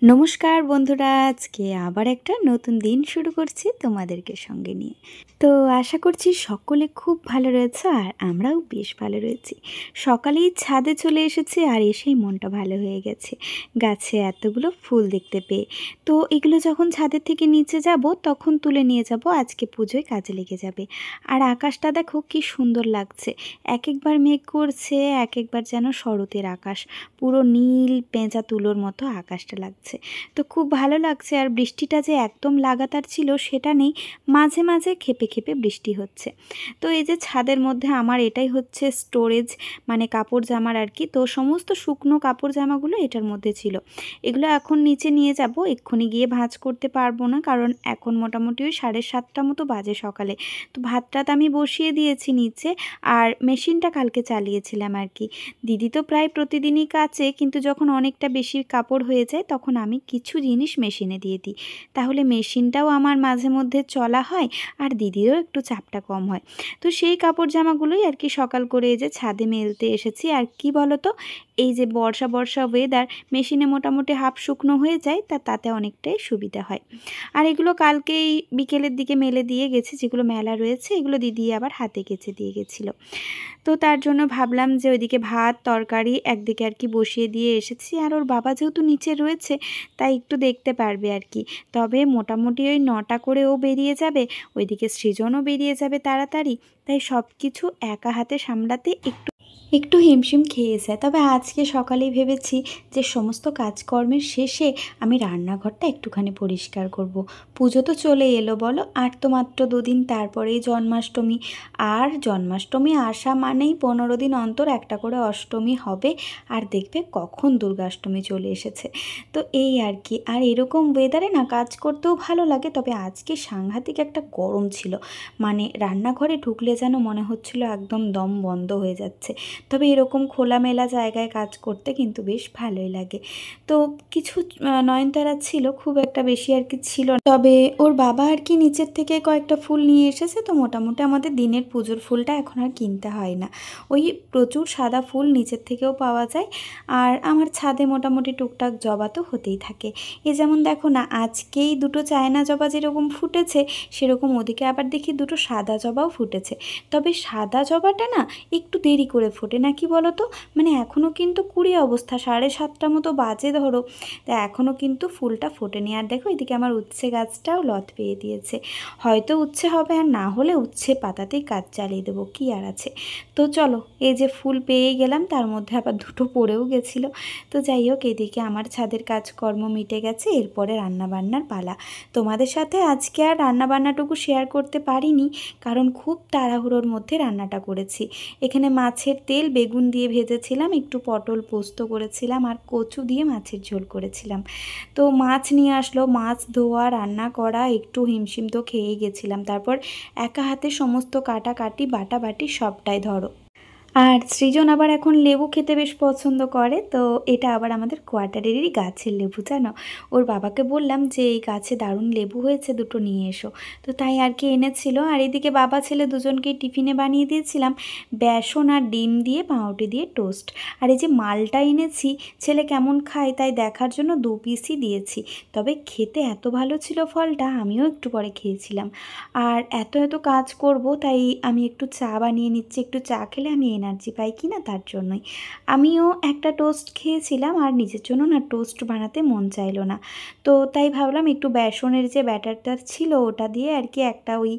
নমস্কার বন্ধুরা, আজকে আবার একটা নতুন দিন শুরু করছি তোমাদেরকে সঙ্গে নিয়ে। তো আশা করছি সকলে খুব ভালো রয়েছে আর আমরাও বেশ ভালো রয়েছি। সকালেই ছাদে চলে এসেছি আর এসেই মনটা ভালো হয়ে গেছে গাছে এতগুলো ফুল দেখতে পেয়ে। তো এগুলো যখন ছাদের থেকে নিচে যাব তখন তুলে নিয়ে যাব, আজকে পুজোয় কাজে লেগে যাবে। আর আকাশটা দেখো কি সুন্দর লাগছে, এক একবার মেঘ করছে, এক একবার যেন শরতের আকাশ, পুরো নীল পেঁচা তুলোর মতো আকাশটা লাগছে। তো খুব ভালো লাগছে। আর বৃষ্টিটা যে একদম লাগাতার ছিল সেটা নেই, মাঝে মাঝে খেপে খেপে বৃষ্টি হচ্ছে। তো এই যে ছাদের মধ্যে আমার এটাই হচ্ছে স্টোরেজ, মানে কাপড় জামার আর কি। তো সমস্ত শুকনো কাপড় জামাগুলো এটার মধ্যে ছিল। এগুলো এখন নিচে নিয়ে যাব, এক্ষুনি গিয়ে ভাঁজ করতে পারবো না, কারণ এখন মোটামুটি ওই 7:30 মতো বাজে সকালে। তো ভাতটা আমি বসিয়ে দিয়েছি নিচে, আর মেশিনটা কালকে চালিয়েছিলাম আর কি। দিদি তো প্রায় প্রতিদিনই কাচে, কিন্তু যখন অনেকটা বেশি কাপড় হয়ে যায় তখন আমি কিছু জিনিস মেশিনে দিয়ে দিই, তাহলে মেশিনটাও আমার মাঝে মধ্যে চলা হয় আর দিদিরও একটু চাপটা কম হয়। তো সেই কাপড় জামাগুলোই আর কি সকাল করে এই যে ছাদে মেলতে এসেছি। আর কি বলো তো, এই যে বর্ষা বর্ষা ওয়েদার, মেশিনে মোটামুটি হাফ শুকনো হয়ে যায়, তাতে অনেকটাই সুবিধা হয়। আর এগুলো কালকেই বিকেলের দিকে মেলে দিয়ে গেছে, যেগুলো মেলা রয়েছে এগুলো দিদি আবার হাতে কেচে দিয়ে গেছিলো। তো তার জন্য ভাবলাম যে ওইদিকে ভাত তরকারি একদিকে আর কি বসিয়ে দিয়ে এসেছি। আর ওর বাবা যেহেতু নিচে রয়েছে তাই একটু দেখতে পারবে আর কি। তবে মোটামুটি ওই 9টা করে ও বেরিয়ে যাবে, ওইদিকে সৃজনও বেরিয়ে যাবে তাড়াতাড়ি, তাই সব কিছু একা হাতে সামলাতে একটু একটু হিমশিম খেয়েছে। তবে আজকে সকালেই ভেবেছি যে সমস্ত কাজকর্মের শেষে আমি রান্নাঘরটা একটুখানি পরিষ্কার করব। পুজো তো চলে এলো বলো, আর তো মাত্র 2 দিন, তারপরেই জন্মাষ্টমী। আর জন্মাষ্টমী আসা মানেই 15 দিন অন্তর একটা করে অষ্টমী হবে, আর দেখবে কখন দুর্গাষ্টমী চলে এসেছে। তো এই আর কি। আর এরকম ওয়েদারে না কাজ করতেও ভালো লাগে। তবে আজকে সাংঘাতিক একটা গরম ছিল, মানে রান্নাঘরে ঢুকলে যেন মনে হচ্ছিল একদম দম বন্ধ হয়ে যাচ্ছে। তবে এরকম খোলামেলা জায়গায় কাজ করতে কিন্তু বেশ ভালোই লাগে। তো কিছু নয়নতারা ছিল, খুব একটা বেশি আর কি ছিল না। তবে ওর বাবা আর কি নিচের থেকে কয়েকটা ফুল নিয়ে এসেছে, তো মোটামুটি আমাদের দিনের পুজোর ফুলটা এখন আর কিনতে হয় না। ওই প্রচুর সাদা ফুল নিচের থেকেও পাওয়া যায়। আর আমার ছাদে মোটামুটি টুকটাক জবা তো হতেই থাকে। এ যেমন দেখো না, আজকেই 2টো চায়না জবা যেরকম ফুটেছে, সেরকম ওদিকে আবার দেখি 2টো সাদা জবাও ফুটেছে। তবে সাদা জবাটা না একটু দেরি করে ফোটে না, কি বলো তো, মানে এখনও কিন্তু কুড়ি অবস্থা, 7:30 মতো বাজে ধরো, তা এখনও কিন্তু ফুলটা ফোটেনি। আর দেখো এদিকে আমার উচ্ছে গাছটাও লত পেয়ে দিয়েছে, হয়তো উচ্ছে হবে, আর না হলে উচ্ছে পাতাতেই কাজ চালিয়ে দেবো, কি আর আছে। তো চলো, এই যে ফুল পেয়ে গেলাম, তার মধ্যে আবার 2টো পড়েও গেছিলো। তো যাই হোক, এদিকে আমার ছাদের কাজকর্ম মিটে গেছে, এরপরে রান্নাবান্নার পালা। তোমাদের সাথে আজকে আর রান্নাবান্নাটুকু শেয়ার করতে পারিনি, কারণ খুব তাড়াহুড়োর মধ্যে রান্নাটা করেছি। এখানে মাছের তেল বেগুন দিয়ে ভেজেছিলাম, একটু পটল পোস্ত করেছিলাম, আর কচু দিয়ে মাছের ঝোল করেছিলাম। তো মাছ নিয়ে আসলো, মাছ ধোয়া রান্না করা, একটু হিমশিম তো খেয়েই গেছিলাম। তারপর একা হাতে সমস্ত কাটাকাটি বাটাবাটি সবটাই ধরো। আর সৃজন আবার এখন লেবু খেতে বেশ পছন্দ করে। তো এটা আবার আমাদের কোয়ার্টারেরই গাছের লেবু, জানো। ওর বাবাকে বললাম যে এই গাছে দারুণ লেবু হয়েছে, 2টো নিয়ে এসো। তো তাই আর কি এনেছিল। আর এদিকে বাবা ছেলে দুজনকেই টিফিনে বানিয়ে দিয়েছিলাম বেসন আর ডিম দিয়ে পাউরুটি দিয়ে টোস্ট। আর এই যে মালটা এনেছি, ছেলে কেমন খায় তাই দেখার জন্য 2 পিসই দিয়েছি। তবে খেতে এত ভালো ছিল ফলটা, আমিও একটু পরে খেয়েছিলাম। আর এত এত কাজ করব তাই আমি একটু চা বানিয়ে নিচ্ছি, একটু চা খেলে আমি এনার্জি পাই কি না তার জন্যই। আমিও একটা টোস্ট খেয়েছিলাম, আর নিজের জন্য না টোস্ট বানাতে মন চাইলো না। তো তাই ভাবলাম একটু বেসনের যে ব্যাটারটা ছিল ওটা দিয়ে আর কি একটা ওই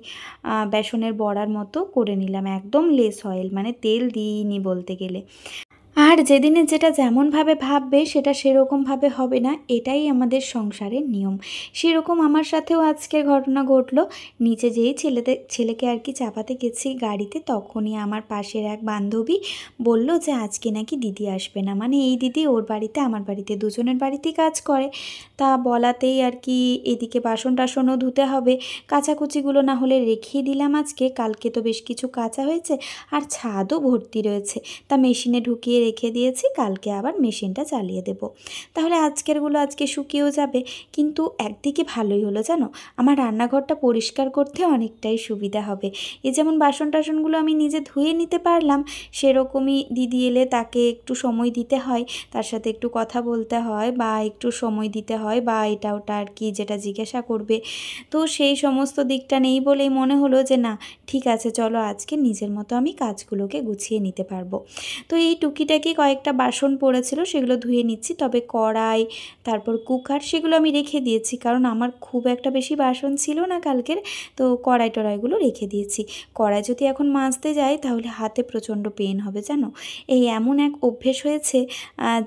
বেসনের বড়ার মতো করে নিলাম, একদম লেস অয়েল, মানে তেল দিইনি বলতে গেলে। আর যেদিনে যেটা যেমনভাবে ভাববে সেটা সেরকমভাবে হবে না, এটাই আমাদের সংসারের নিয়ম। সেরকম আমার সাথেও আজকের ঘটনা ঘটলো। নিচে যেই ছেলেকে আর কি চাপাতে গেছি গাড়িতে, তখনই আমার পাশের এক বান্ধবী বলল যে আজকে নাকি দিদি আসবে না। মানে এই দিদি ওর বাড়িতে আমার বাড়িতে দুজনের বাড়িতেই কাজ করে। তা বলাতেই আর কি এদিকে বাসন টাসনও ধুতে হবে, কাচাকুচিগুলো না হলে রেখেই দিলাম আজকে, কালকে তো বেশ কিছু কাচা হয়েছে, আর ছাদও ভর্তি রয়েছে, তা মেশিনে ঢুকিয়ে রেখে দিয়েছি, কালকে আবার মেশিনটা চালিয়ে দেব। তাহলে আজকেরগুলো আজকে শুকিয়েও যাবে। কিন্তু একদিকে ভালোই হলো জানো, আমার রান্নাঘরটা পরিষ্কার করতে অনেকটাই সুবিধা হবে। এই যেমন বাসন টাসনগুলো আমি নিজে ধুয়ে নিতে পারলাম, সেরকমই দিদি এলে তাকে একটু সময় দিতে হয়, তার সাথে একটু কথা বলতে হয় বা একটু সময় দিতে হয়, বা এটা ওটা আর কি যেটা জিজ্ঞাসা করবে। তো সেই সমস্ত দিকটা নেই বলেই মনে হলো যে না, ঠিক আছে চলো আজকে নিজের মতো আমি কাজগুলোকে গুছিয়ে নিতে পারবো। তো এই টুকিটাকি কয়েকটা বাসন পড়েছিল, সেগুলো ধুয়ে নিচ্ছি। তবে কড়াই, তারপর কুকার, সেগুলো আমি রেখে দিয়েছি, কারণ আমার খুব একটা বেশি বাসন ছিল না কালকের, তো কড়াই টড়াইগুলো রেখে দিয়েছি। কড়াই যদি এখন মাজতে যাই তাহলে হাতে প্রচণ্ড পেন হবে জানো। এই এমন এক অভ্যেস হয়েছে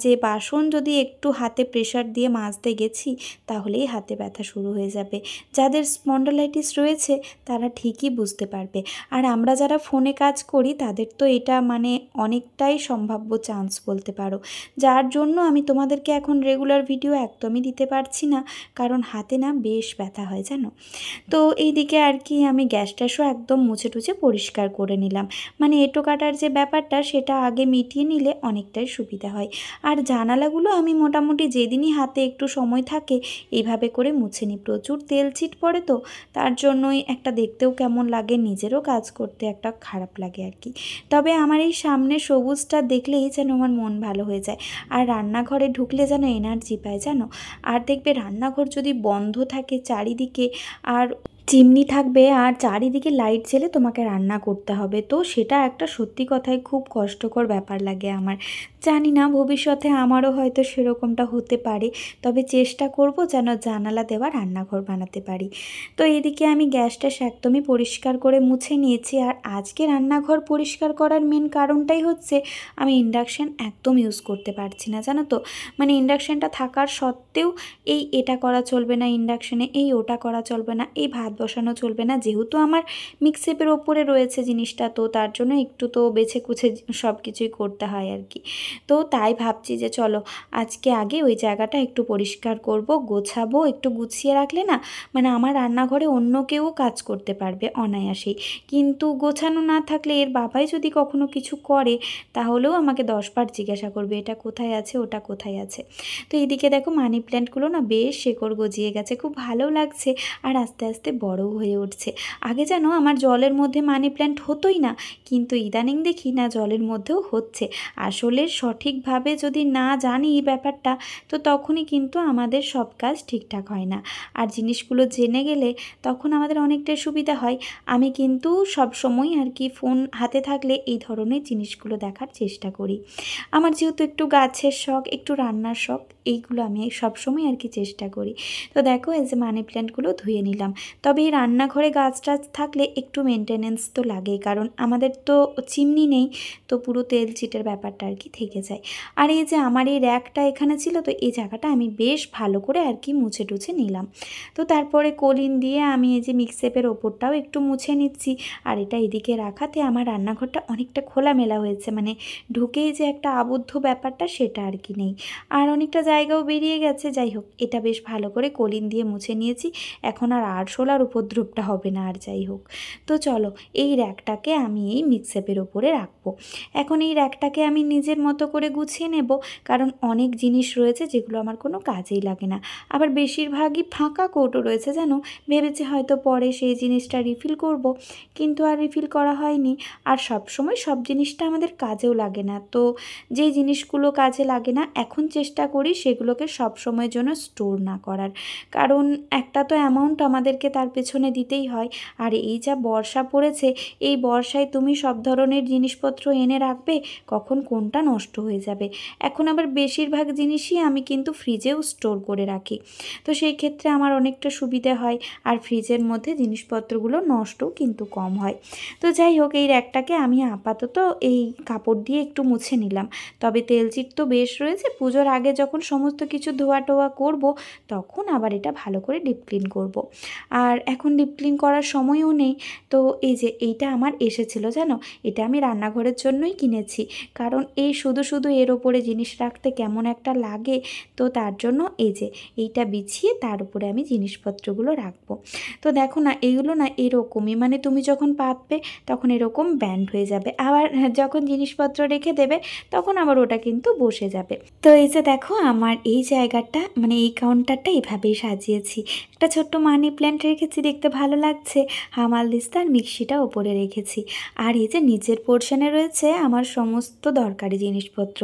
যে বাসন যদি একটু হাতে প্রেশার দিয়ে মাজতে গেছি তাহলেই হাতে ব্যথা শুরু হয়ে যাবে। যাদের স্পন্ডালাইটিস রয়েছে তারা ঠিকই বুঝতে পারবে। আর আমরা যারা ফোনে কাজ করি তাদের তো এটা মানে অনেকটাই সম্ভাব্য চান্স বলতে পারো, যার জন্য আমি তোমাদেরকে এখন রেগুলার ভিডিও একদমই দিতে পারছি না, কারণ হাতে না বেশ ব্যথা হয় জানো। তো এইদিকে আর কি আমি গ্যাস ট্যাসও একদম মুছে টুছে পরিষ্কার করে নিলাম। মানে এঁটো কাটার যে ব্যাপারটা সেটা আগে মিটিয়ে নিলে অনেকটাই সুবিধা হয়। আর জানালাগুলো আমি মোটামুটি যেদিনই হাতে একটু সময় থাকে এইভাবে করে মুছে নিই। প্রচুর তেল চিট পড়ে তো, তার জন্যই একটা দেখতেও কেমন লাগে, নিজেরও কাজ করতে একটা খারাপ লাগে আর কি। তবে আমার এই সামনে সবুজটা দেখলেই যেন আমার মন ভালো হয়ে যায়, আর রান্নাঘরে ঢুকলে যেন এনার্জি পায় জানো। আর দেখবে রান্নাঘর যদি বন্ধ থাকে চারিদিকে, আর চিমনি থাকবে আর চারিদিকে লাইট জ্বেলে তোমাকে রান্না করতে হবে, তো সেটা একটা সত্যি কথাই খুব কষ্টকর ব্যাপার লাগে আমার। জানি না ভবিষ্যতে আমারও হয়তো সেরকমটা হতে পারে, তবে চেষ্টা করব যেন জানালা দেওয়া রান্নাঘর বানাতে পারি। তো এদিকে আমি গ্যাস ট্যাস একদমই পরিষ্কার করে মুছে নিয়েছি। আর আজকে রান্নাঘর পরিষ্কার করার মেন কারণটাই হচ্ছে আমি ইন্ডাকশান একদম ইউজ করতে পারছি না জানো তো। মানে ইন্ডাকশানটা থাকার সত্ত্বেও এটা করা চলবে না ইন্ডাকশানে, ওটা করা চলবে না, ভাত বসানো চলবে না, যেহেতু আমার মিক্সেপের ওপরে রয়েছে জিনিসটা, তো তার জন্য একটু তো বেছে কুছে সব কিছুই করতে হয় আর কি। তো তাই ভাবছি যে চলো আজকে আগে ওই জায়গাটা একটু পরিষ্কার করব, গোছাবো, একটু গুছিয়ে রাখলে না মানে আমার রান্নাঘরে অন্য কেউ কাজ করতে পারবে অনায়াসেই। কিন্তু গোছানো না থাকলে এর বাবাই যদি কখনো কিছু করে তাহলেও আমাকে 10 বার জিজ্ঞাসা করবে এটা কোথায় আছে ওটা কোথায় আছে। তো এইদিকে দেখো মানি প্ল্যান্টগুলো না বেশ শেকড় গজিয়ে গেছে, খুব ভালো লাগছে, আর আস্তে আস্তে বড়ও হয়ে উঠছে। আগে যেন আমার জলের মধ্যে মানি প্ল্যান্ট হতোই না, কিন্তু ইদানিং দেখি না জলের মধ্যেও হচ্ছে। আসলে সঠিকভাবে যদি না জানি এই ব্যাপারটা, তো তখনই কিন্তু আমাদের সব কাজ ঠিকঠাক হয় না। আর জিনিসগুলো জেনে গেলে তখন আমাদের অনেকটাই সুবিধা হয়। আমি কিন্তু সবসময় আর কি ফোন হাতে থাকলে এই ধরনের জিনিসগুলো দেখার চেষ্টা করি। আমার যেহেতু একটু গাছের শখ, একটু রান্নার শখ, এইগুলো আমি সবসময় আর কি চেষ্টা করি। তো দেখো এই যে মানি প্ল্যান্টগুলো ধুয়ে নিলাম। তবে এই রান্নাঘরে গাছ টাছ থাকলে একটু মেনটেনেন্স তো লাগেই, কারণ আমাদের তো চিমনি নেই, তো পুরো তেল চিটের ব্যাপারটা আর কি থেকে যায়। আর এই যে আমার এই র্যাকটা এখানে ছিল, তো এই জায়গাটা আমি বেশ ভালো করে আর কি মুছে টুছে নিলাম। তো তারপরে কলিন দিয়ে আমি এই যে মিক্সেপের ওপরটাও একটু মুছে নিচ্ছি। আর এটা এদিকে রাখাতে আমার রান্নাঘরটা অনেকটা খোলামেলা হয়েছে, মানে ঢুকেই যে একটা আবদ্ধ ব্যাপারটা সেটা আর কি নেই, আর অনেকটা জায়গাও বেরিয়ে গেছে। যাই হোক, এটা বেশ ভালো করে কলিন দিয়ে মুছে নিয়েছি, এখন আর আরশোলার উপদ্রবটা হবে না। আর যাই হোক, তো চলো এই র্যাকটাকে আমি এই মিক্সেপের ওপরে রাখবো। এখন এই র্যাকটাকে আমি নিজের মতো করে গুছিয়ে নেব, কারণ অনেক জিনিস রয়েছে যেগুলো আমার কোনো কাজেই লাগে না। আবার বেশিরভাগই ফাঁকা কৌটো রয়েছে জানো, ভেবেছি হয়তো পরে সেই জিনিসটা রিফিল করব, কিন্তু আর রিফিল করা হয়নি। আর সব সময় সব জিনিসটা আমাদের কাজেও লাগে না, তো যেই জিনিসগুলো কাজে লাগে না এখন চেষ্টা করি সেগুলোকে সব সময়ের জন্য স্টোর না করার, কারণ একটা তো অ্যামাউন্ট আমাদেরকে তার পেছনে দিতেই হয়। আর এই যা বর্ষা পড়েছে, এই বর্ষায় তুমি সব ধরনের জিনিসপত্র এনে রাখবে, কখন কোনটা নষ্ট নষ্ট হয়ে যাবে। এখন আবার বেশিরভাগ জিনিসই আমি কিন্তু ফ্রিজেও স্টোর করে রাখি, তো সেই ক্ষেত্রে আমার অনেকটা সুবিধা হয়, আর ফ্রিজের মধ্যে জিনিসপত্রগুলো নষ্টও কিন্তু কম হয়। তো যাই হোক, এই র্যাকটাকে আমি আপাতত এই কাপড় দিয়ে একটু মুছে নিলাম। তবে তেলচিট তো বেশ রয়েছে, পুজোর আগে যখন সমস্ত কিছু ধোয়া টোয়া করব তখন আবার এটা ভালো করে ডিপ ক্লিন করব। আর এখন ডিপ ক্লিন করার সময়ও নেই। তো এই যে এইটা আমার এসেছিলো জানো, এটা আমি রান্নাঘরের জন্যই কিনেছি, কারণ এই শুধু শুধু এর ওপরে জিনিস রাখতে কেমন একটা লাগে। তো তার জন্য এই যে এইটা বিছিয়ে তার উপরে আমি জিনিসপত্রগুলো রাখবো। তো দেখো না, এগুলো না এরকমই, মানে তুমি যখন পাতবে তখন এরকম ব্যান্ড হয়ে যাবে, আবার যখন জিনিসপত্র রেখে দেবে তখন আবার ওটা কিন্তু বসে যাবে। তো এই যে দেখো, আমার এই জায়গাটা মানে এই কাউন্টারটা এভাবেই সাজিয়েছি। একটা ছোট্ট মানি প্ল্যান্ট রেখেছি, দেখতে ভালো লাগছে। হামালদিস্তার মিক্সিটা ওপরে রেখেছি। আর এই যে নিচের পোর্শনে রয়েছে আমার সমস্ত দরকারি জিনিসপত্র,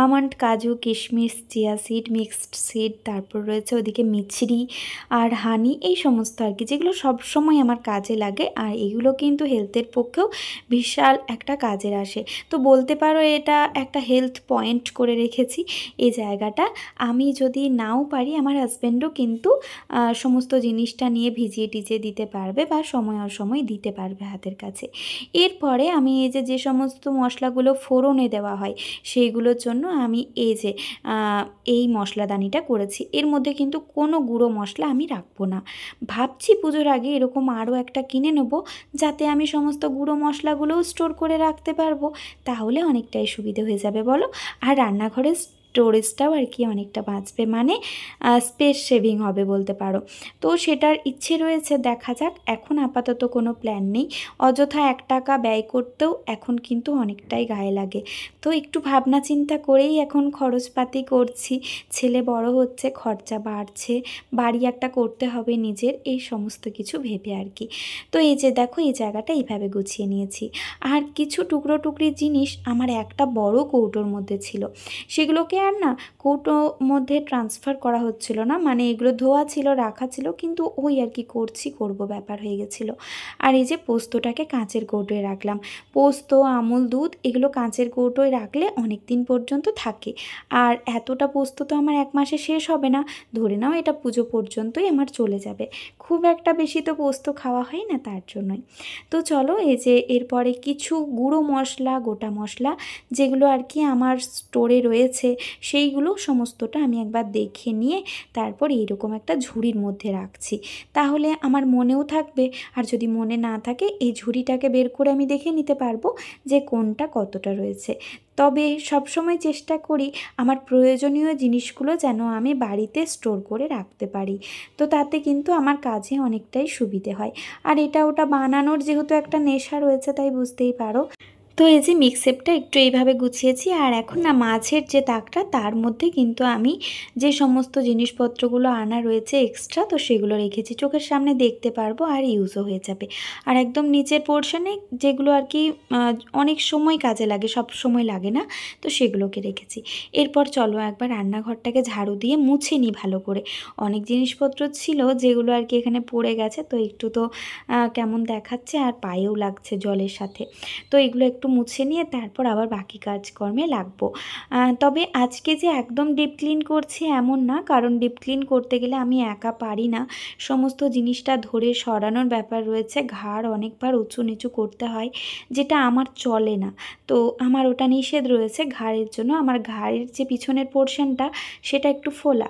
আমন্ড, কাজু, কিশমিশ, চিয়া সিড, মিক্সড সিড, তারপর রয়েছে ওদিকে মিছরি আর হানি, এই সমস্ত আর কি, যেগুলো সবসময় আমার কাজে লাগে। আর এগুলো কিন্তু হেলথের পক্ষেও বিশাল একটা কাজের আসে। তো বলতে পারো এটা একটা হেলথ পয়েন্ট করে রেখেছি এই জায়গাটা। আমি যদি নাও পারি, আমার হাজব্যান্ডও কিন্তু সমস্ত জিনিসটা নিয়ে ভিজিয়ে টিজিয়ে দিতে পারবে বা সময় অসময় দিতে পারবে হাতের কাছে। এরপরে আমি এই যে সমস্ত মশলাগুলো ফোড়নে দেওয়া হয় সেইগুলোর জন্য আমি এই যে এই মশলাদানিটা করেছি। এর মধ্যে কিন্তু কোনো গুঁড়ো মশলা আমি রাখবো না। ভাবছি পুজোর আগে এরকম আরও একটা কিনে নেব, যাতে আমি সমস্ত গুঁড়ো মশলাগুলোও স্টোর করে রাখতে পারবো। তাহলে অনেকটাই সুবিধে হয়ে যাবে বলো। আর রান্নাঘরের স্টোরেজটাও আর কি অনেকটা বাঁচবে, মানে স্পেস সেভিং হবে বলতে পারো। তো সেটার ইচ্ছে রয়েছে, দেখা যাক। এখন আপাতত কোনো প্ল্যান নেই, অযথা 1 টাকা ব্যয় করতেও এখন কিন্তু অনেকটাই গায়ে লাগে। তো একটু ভাবনা চিন্তা করেই এখন খরচপাতি করছি। ছেলে বড় হচ্ছে, খরচা বাড়ছে, বাড়ি একটা করতে হবে নিজের, এই সমস্ত কিছু ভেবে আর কি। তো এই যে দেখো, এই জায়গাটা এইভাবে গুছিয়ে নিয়েছি। আর কিছু টুকরো টুকরি জিনিস আমার একটা বড় কৌটোর মধ্যে ছিল, সেগুলোকে আর না কৌটোর মধ্যে ট্রান্সফার করা হচ্ছিল না, মানে এগুলো ধোয়া ছিল, রাখা ছিল, কিন্তু ওই আর কি করব ব্যাপার হয়ে গেছিলো। আর এই যে পোস্তটাকে কাঁচের কৌটোয় রাখলাম। পোস্ত, আমুল দুধ এগুলো কাঁচের কৌটোয় রাখলে অনেক দিন পর্যন্ত থাকে। আর এতটা পোস্ত তো আমার 1 মাসে শেষ হবে না, ধরে নাও এটা পুজো পর্যন্তই আমার চলে যাবে। খুব একটা বেশি তো পোস্ত খাওয়া হয় না, তার জন্যই। তো চলো, এই যে এরপরে কিছু গুঁড়ো মশলা, গোটা মশলা যেগুলো আর কি আমার স্টোরে রয়েছে, সেইগুলো সমস্তটা আমি একবার দেখে নিয়ে তারপর এইরকম একটা ঝুড়ির মধ্যে রাখছি। তাহলে আমার মনেও থাকবে, আর যদি মনে না থাকে এই ঝুড়িটাকে বের করে আমি দেখে নিতে পারবো যে কোনটা কতটা রয়েছে। তবে সবসময় চেষ্টা করি আমার প্রয়োজনীয় জিনিসগুলো যেন আমি বাড়িতে স্টোর করে রাখতে পারি। তো তাতে কিন্তু আমার কাজে অনেকটাই সুবিধে হয়। আর এটা ওটা বানানোর যেহেতু একটা নেশা রয়েছে, তাই বুঝতেই পারো। তো এই যে মিক্সেপটা একটু এইভাবে গুছিয়েছি। আর এখন না মাঝের যে তাকটা, তার মধ্যে কিন্তু আমি যে সমস্ত জিনিসপত্রগুলো আনা রয়েছে এক্সট্রা, তো সেগুলো রেখেছি, চোখের সামনে দেখতে পারবো আর ইউজও হয়ে যাবে। আর একদম নিচের পোর্শনে যেগুলো আর কি অনেক সময় কাজে লাগে, সব সময় লাগে না, তো সেগুলোকে রেখেছি। এরপর চলো একবার রান্নাঘরটাকে ঝাড়ু দিয়ে মুছে নিই ভালো করে। অনেক জিনিসপত্র ছিল যেগুলো আর কি এখানে পড়ে গেছে, তো একটু তো কেমন দেখাচ্ছে, আর পায়েও লাগছে জলের সাথে। তো এগুলো একটু মুছে নিয়ে তারপর আবার বাকি কাজকর্মে লাগবো। তবে আজকে যে একদম ডিপ ক্লিন করছি এমন না, কারণ ডিপ ক্লিন করতে গেলে আমি একা পারি না, সমস্ত জিনিসটা ধরে সরানোর ব্যাপার রয়েছে, ঘাড় অনেকবার উঁচু নিচু করতে হয়, যেটা আমার চলে না। তো আমার ওটা নিষেধ রয়েছে ঘাড়ের জন্য। আমার ঘাড়ের যে পিছনের পোর্শনটা সেটা একটু ফোলা,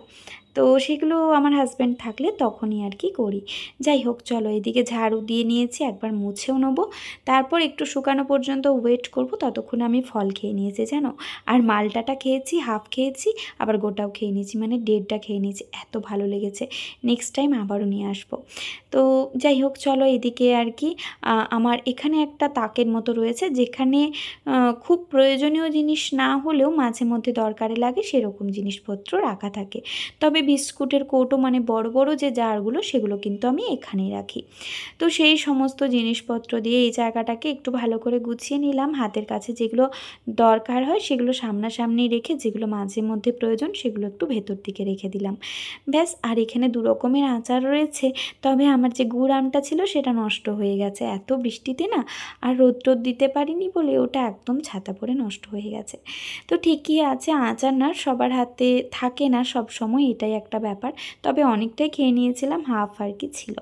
তো সেগুলো আমার হাজব্যান্ড থাকলে তখনই আর কি করি। যাই হোক, চলো এদিকে ঝাড়ু দিয়ে নিয়েছি, একবার মুছেও নেবো, তারপর একটু শুকানো পর্যন্ত ওয়েট করব। ততক্ষণ আমি ফল খেয়ে নিয়েছি জানো, আর মালটাটা খেয়েছি, হাফ খেয়েছি, আবার গোটাও খেয়ে নিয়েছি, মানে 1.5টা খেয়ে নিয়েছি, এত ভালো লেগেছে। নেক্সট টাইম আবারও নিয়ে আসবো। তো যাই হোক, চলো এদিকে আর কি আমার এখানে একটা তাকের মতো রয়েছে, যেখানে খুব প্রয়োজনীয় জিনিস না হলেও মাঝে মধ্যে দরকারে লাগে সেরকম জিনিসপত্র রাখা থাকে। তবে তবে বিস্কুটের কৌটো মানে বড় বড় যে জারগুলো সেগুলো কিন্তু আমি এখানেই রাখি। তো সেই সমস্ত জিনিসপত্র দিয়ে এই জায়গাটাকে একটু ভালো করে গুছিয়ে নিলাম। হাতের কাছে যেগুলো দরকার হয় সেগুলো সামনাসামনি রেখে, যেগুলো মাঝে মধ্যে প্রয়োজন সেগুলো একটু ভেতর দিকে রেখে দিলাম। ব্যাস। আর এখানে 2 রকমের আচার রয়েছে, তবে আমার যে গুড় আমটা ছিল সেটা নষ্ট হয়ে গেছে এত বৃষ্টিতে না, আর রোদ টোদ দিতে পারিনি বলে ওটা একদম ছাতা পড়ে নষ্ট হয়ে গেছে। তো ঠিকই আছে, আচার না সবার হাতে থাকে না সব সময়, এটাই একটা ব্যাপার। তবে অনেকটাই খেয়ে নিয়েছিলাম, হাফ আর কি ছিল।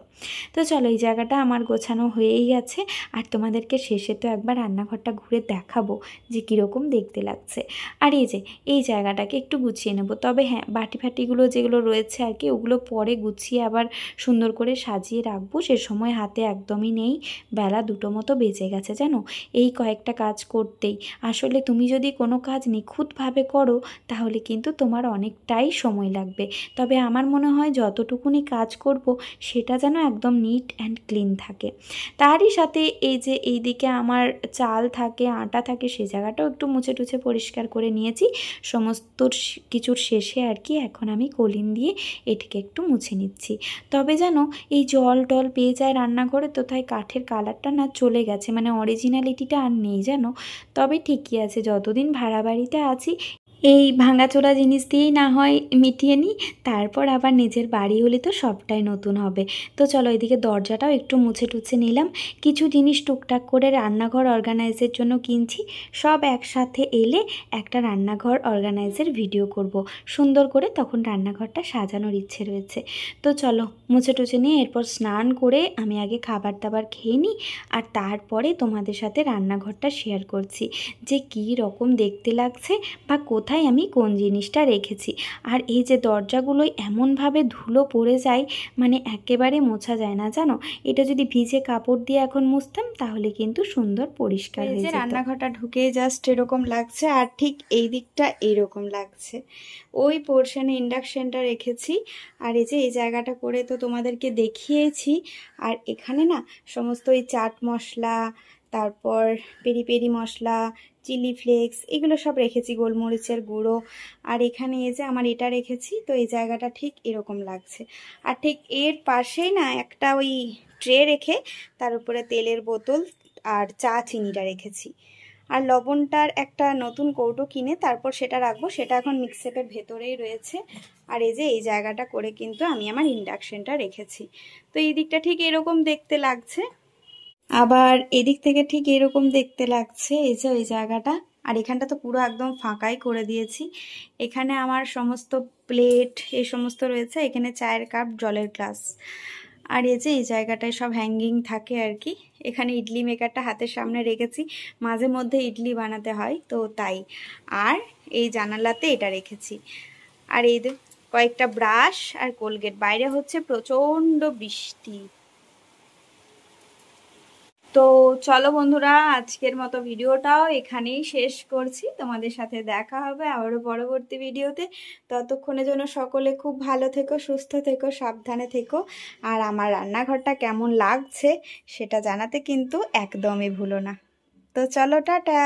তো চলো, এই জায়গাটা আমার গোছানো হয়েই গেছে, আর তোমাদেরকে শেষে তো একবার রান্নাঘরটা ঘুরে দেখাবো যে কীরকম দেখতে লাগছে। আর এই যে এই জায়গাটাকে একটু গুছিয়ে নেব। তবে হ্যাঁ, বাটি ফাটিগুলো যেগুলো রয়েছে আর কি, ওগুলো পরে গুছিয়ে আবার সুন্দর করে সাজিয়ে রাখবো। সে সময় হাতে একদমই নেই, বেলা 2টো মতো বেজে গেছে জানো, এই কয়েকটা কাজ করতেই। আসলে তুমি যদি কোনো কাজ নিখুঁতভাবে করো তাহলে কিন্তু তোমার অনেকটাই সময় লাগবে। তবে আমার মনে হয় যতটুকুনি কাজ করব সেটা যেন একদম নিট অ্যান্ড ক্লিন থাকে। তারই সাথে এই যে এই দিকে আমার চাল থাকে, আটা থাকে, সেই জায়গাটাও একটু মুছে টুছে পরিষ্কার করে নিয়েছি সমস্ত কিছুর শেষে আর কি। এখন আমি কলিন দিয়ে এটিকে একটু মুছে নিচ্ছি। তবে জানো, এই জল টল পেয়ে যায় রান্নাঘরে, তো তাই কাঠের কালারটা না চলে গেছে, মানে অরিজিনালিটিটা আর নেই জানো। তবে ঠিকই আছে, যতদিন ভাড়া বাড়িতে আছি এই ভাঙাচোরা জিনিস দিয়েই না হয় মিটিয়ে নিই, তারপর আবার নিজের বাড়ি হলে তো সবটাই নতুন হবে। তো চলো, এদিকে দরজাটাও একটু মুছে টুছে নিলাম। কিছু জিনিস টুকটাক করে রান্নাঘর অর্গানাইজের জন্য কিনছি, সব একসাথে এলে একটা রান্নাঘর অর্গানাইজের ভিডিও করব সুন্দর করে, তখন রান্নাঘরটা সাজানোর ইচ্ছে রয়েছে। তো চলো, মুছে টুছে নিয়ে এরপর স্নান করে আমি আগে খাবার দাবার খেয়ে নিই, আর তারপরে তোমাদের সাথে রান্নাঘরটা শেয়ার করছি যে কী রকম দেখতে লাগছে বা কোথায় আমি কোন জিনিসটা রেখেছি। আর এই যে দরজাগুলো এমনভাবে ধুলো পড়ে যায়, মানে একেবারে মোছা যায় না জানো। এটা যদি ভিজে কাপড় দিয়ে এখন মুছতাম তাহলে কিন্তু সুন্দর পরিষ্কার হয়ে যেত। রান্নাঘরটা ঢুকে জাস্ট এরকম লাগছে, আর ঠিক এই দিকটা এরকম লাগছে। ওই পোর্শনে ইন্ডাকশনটা রেখেছি, আর এই যে এই জায়গাটা করে তো তোমাদেরকে দেখিয়েছি। আর এখানে না সমস্ত ওই চাট মশলা, তারপর পেরি পেরি মশলা, চিলি ফ্লেক্স, এগুলো সব রেখেছি, গোলমরিচের গুঁড়ো। আর এখানে এই যে আমার এটা রেখেছি। তো এই জায়গাটা ঠিক এরকম লাগছে। আর ঠিক এর পাশেই না একটা ওই ট্রে রেখে তার উপরে তেলের বোতল আর চা চিনিটা রেখেছি। আর লবণটার একটা নতুন কৌটো কিনে তারপর সেটা রাখবো, সেটা এখন মিক্সেপের ভেতরেই রয়েছে। আর এই যে এই জায়গাটা করে কিন্তু আমি আমার ইন্ডাকশনটা রেখেছি। তো এই দিকটা ঠিক এরকম দেখতে লাগছে, আবার এদিক থেকে ঠিক এরকম দেখতে লাগছে। এই যে ওই জায়গাটা, আর এখানটা তো পুরো একদম ফাঁকাই করে দিয়েছি। এখানে আমার সমস্ত প্লেট এই সমস্ত রয়েছে, এখানে চায়ের কাপ, জলের গ্লাস। আর এই যে এই জায়গাটায় সব হ্যাঙ্গিং থাকে আর কি। এখানে ইডলি মেকারটা হাতের সামনে রেখেছি, মাঝে মধ্যে ইডলি বানাতে হয় তো তাই। আর এই জানালাতে এটা রেখেছি। আর এই কয়েকটা ব্রাশ আর কোলগেট। বাইরে হচ্ছে প্রচণ্ড বৃষ্টি। তো চলো বন্ধুরা, আজকের মতো ভিডিওটাও এখানেই শেষ করছি। তোমাদের সাথে দেখা হবে আবারও পরবর্তী ভিডিওতে। ততক্ষণের জন্য সকলে খুব ভালো থেকো, সুস্থ থেকো, সাবধানে থেকো। আর আমার রান্নাঘরটা কেমন লাগছে সেটা জানাতে কিন্তু একদমই ভুলো না। তো চলো, টাটা।